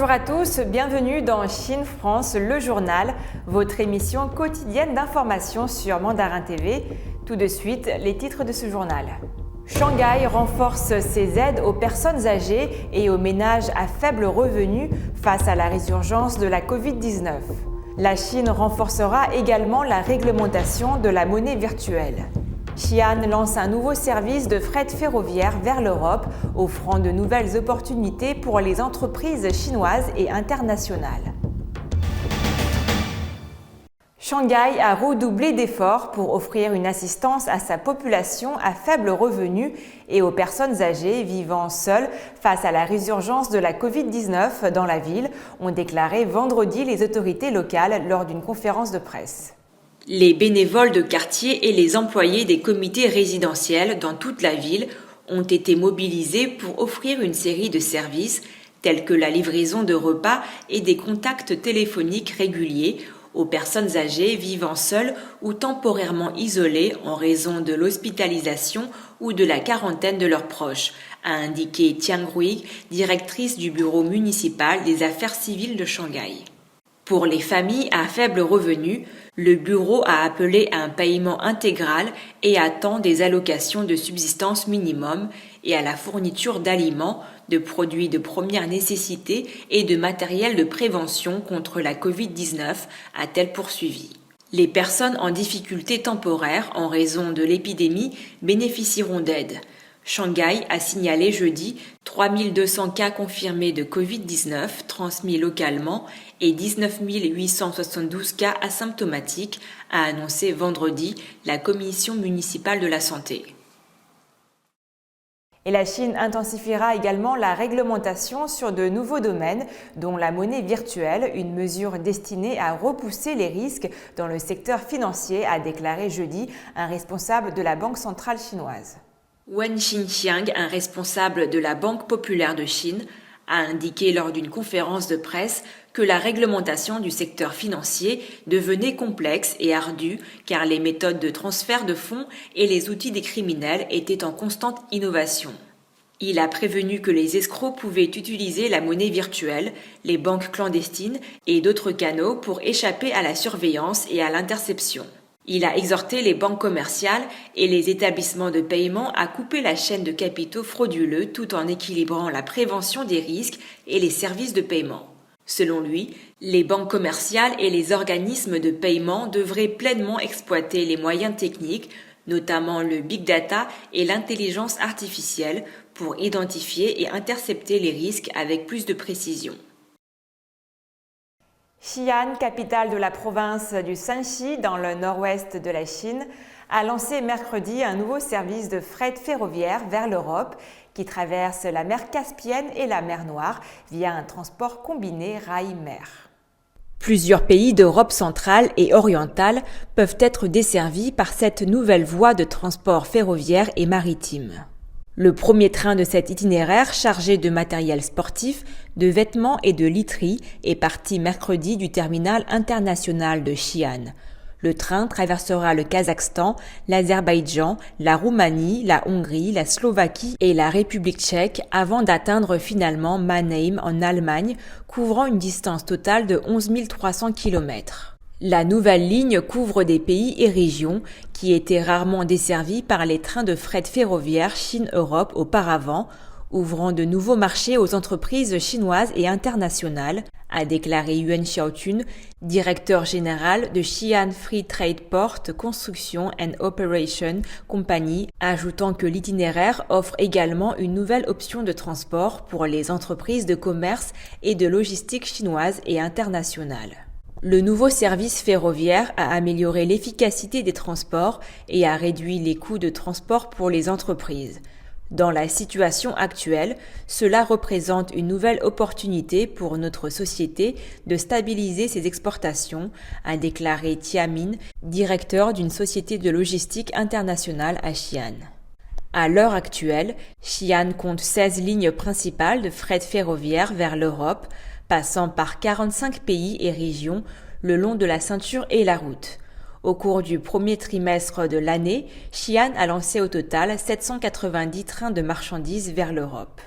Bonjour à tous, bienvenue dans Chine France, le journal, votre émission quotidienne d'information sur Mandarin TV. Tout de suite, les titres de ce journal. Shanghai renforce ses aides aux personnes âgées et aux ménages à faible revenu face à la résurgence de la Covid-19. La Chine renforcera également la réglementation de la monnaie virtuelle. Xi'an lance un nouveau service de fret ferroviaire vers l'Europe, offrant de nouvelles opportunités pour les entreprises chinoises et internationales. Shanghai a redoublé d'efforts pour offrir une assistance à sa population à faible revenu et aux personnes âgées vivant seules face à la résurgence de la Covid-19 dans la ville, ont déclaré vendredi les autorités locales lors d'une conférence de presse. Les bénévoles de quartier et les employés des comités résidentiels dans toute la ville ont été mobilisés pour offrir une série de services tels que la livraison de repas et des contacts téléphoniques réguliers aux personnes âgées vivant seules ou temporairement isolées en raison de l'hospitalisation ou de la quarantaine de leurs proches, a indiqué Tiang Rui, directrice du bureau municipal des affaires civiles de Shanghai. Pour les familles à faible revenu, le bureau a appelé à un paiement intégral et attend des allocations de subsistance minimum et à la fourniture d'aliments, de produits de première nécessité et de matériel de prévention contre la Covid-19, a-t-elle poursuivi. Les personnes en difficulté temporaire en raison de l'épidémie bénéficieront d'aide. Shanghai a signalé jeudi 3200 cas confirmés de Covid-19 transmis localement et 19 872 cas asymptomatiques, a annoncé vendredi la Commission municipale de la santé. Et la Chine intensifiera également la réglementation sur de nouveaux domaines, dont la monnaie virtuelle, une mesure destinée à repousser les risques dans le secteur financier, a déclaré jeudi un responsable de la Banque centrale chinoise. Wen Xinxiang, un responsable de la Banque populaire de Chine, a indiqué lors d'une conférence de presse que la réglementation du secteur financier devenait complexe et ardue car les méthodes de transfert de fonds et les outils des criminels étaient en constante innovation. Il a prévenu que les escrocs pouvaient utiliser la monnaie virtuelle, les banques clandestines et d'autres canaux pour échapper à la surveillance et à l'interception. Il a exhorté les banques commerciales et les établissements de paiement à couper la chaîne de capitaux frauduleux tout en équilibrant la prévention des risques et les services de paiement. Selon lui, les banques commerciales et les organismes de paiement devraient pleinement exploiter les moyens techniques, notamment le big data et l'intelligence artificielle, pour identifier et intercepter les risques avec plus de précision. Xi'an, capitale de la province du Shanxi dans le nord-ouest de la Chine, a lancé mercredi un nouveau service de fret ferroviaire vers l'Europe qui traverse la mer Caspienne et la mer Noire via un transport combiné rail-mer. Plusieurs pays d'Europe centrale et orientale peuvent être desservis par cette nouvelle voie de transport ferroviaire et maritime. Le premier train de cet itinéraire chargé de matériel sportif, de vêtements et de literie est parti mercredi du terminal international de Xi'an. Le train traversera le Kazakhstan, l'Azerbaïdjan, la Roumanie, la Hongrie, la Slovaquie et la République tchèque avant d'atteindre finalement Mannheim en Allemagne, couvrant une distance totale de 11 300 km. La nouvelle ligne couvre des pays et régions qui étaient rarement desservis par les trains de fret ferroviaire Chine-Europe auparavant, ouvrant de nouveaux marchés aux entreprises chinoises et internationales, a déclaré Yuan Xiaotun, directeur général de Xi'an Free Trade Port Construction and Operation Company, ajoutant que l'itinéraire offre également une nouvelle option de transport pour les entreprises de commerce et de logistique chinoises et internationales. Le nouveau service ferroviaire a amélioré l'efficacité des transports et a réduit les coûts de transport pour les entreprises. Dans la situation actuelle, cela représente une nouvelle opportunité pour notre société de stabiliser ses exportations, a déclaré Tiamin, directeur d'une société de logistique internationale à Xi'an. À l'heure actuelle, Xi'an compte 16 lignes principales de fret ferroviaire vers l'Europe, passant par 45 pays et régions le long de la ceinture et la route. Au cours du premier trimestre de l'année, Xi'an a lancé au total 790 trains de marchandises vers l'Europe.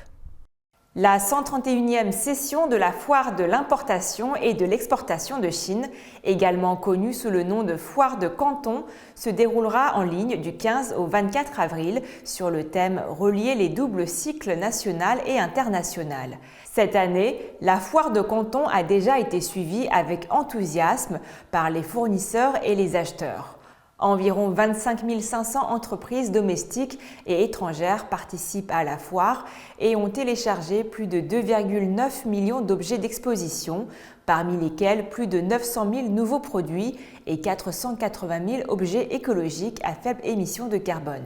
La 131e session de la Foire de l'importation et de l'exportation de Chine, également connue sous le nom de Foire de Canton, se déroulera en ligne du 15 au 24 avril sur le thème « Relier les doubles cycles national et international ». Cette année, la Foire de Canton a déjà été suivie avec enthousiasme par les fournisseurs et les acheteurs. Environ 25 500 entreprises domestiques et étrangères participent à la foire et ont téléchargé plus de 2,9 millions d'objets d'exposition, parmi lesquels plus de 900 000 nouveaux produits et 480 000 objets écologiques à faible émission de carbone.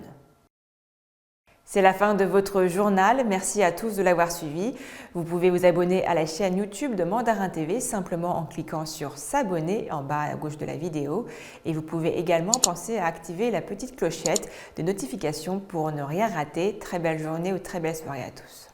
C'est la fin de votre journal. Merci à tous de l'avoir suivi. Vous pouvez vous abonner à la chaîne YouTube de Mandarin TV simplement en cliquant sur s'abonner en bas à gauche de la vidéo. Et vous pouvez également penser à activer la petite clochette de notification pour ne rien rater. Très belle journée ou très belle soirée à tous.